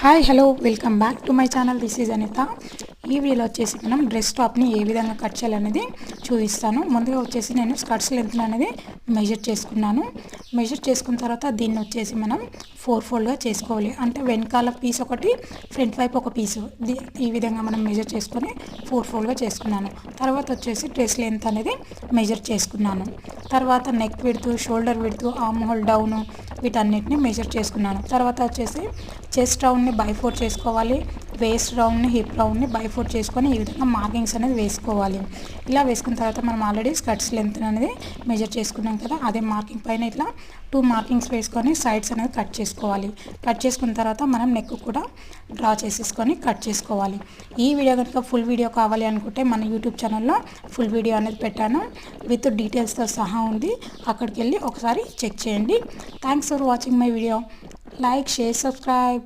Hi hello welcome back to my channel. This is Anitha. ఈ వీడియోలో వచ్చేసి మనం డ్రెస్ టాప్ని ఏ విధంగా కట్ చేయాలనేది చూపిస్తాను. ముందుగా వచ్చేసి నేను స్కర్ట్స్ లెంత్ అనేది మెజర్ చేసుకున్నాను. మెజర్ చేసుకున్న తర్వాత దీన్ని వచ్చేసి మనం 4 ఫోల్డ్గా చేసుకోవాలి. అంటే వెనకాల పీస్ ఒకటి, ఫ్రంట్ వైపు ఒక పీసు, ఈ విధంగా మనం మెజర్ చేసుకొని 4 ఫోల్డ్గా చేసుకున్నాను. తర్వాత వచ్చేసి డ్రెస్ లెంత్ అనేది మెజర్ చేసుకున్నాను. తర్వాత neck width, shoulder width, arm whole down వీటన్నిటిని మెజర్ చేసుకున్నాను. తర్వాత వచ్చేసి చెస్ట్ రౌండ్ని బైఫోర్ చేసుకోవాలి, వేస్ట్ రౌండ్ని, హిప్ రౌండ్ని బైఫోర్ చేసుకొని ఈ విధంగా మార్కింగ్స్ అనేది వేసుకోవాలి. ఇలా వేసుకున్న తర్వాత మనం ఆల్రెడీ స్కర్ట్స్ లెంత్ అనేది మెజర్ చేసుకున్నాం కదా, అదే మార్కింగ్ పైన ఇట్లా 2 మార్కింగ్స్ వేసుకొని సైడ్స్ అనేది కట్ చేసుకోవాలి. కట్ చేసుకున్న తర్వాత మనం నెక్ కూడా డ్రా చేసేసుకొని కట్ చేసుకోవాలి. ఈ వీడియో కనుక ఫుల్ వీడియో కావాలి అనుకుంటే మన యూట్యూబ్ ఛానల్లో ఫుల్ వీడియో అనేది పెట్టాను, విత్ డీటెయిల్స్తో సహా ఉంది. అక్కడికి వెళ్ళి ఒకసారి చెక్ చేయండి. Thanks for watching my video. Like, share, subscribe.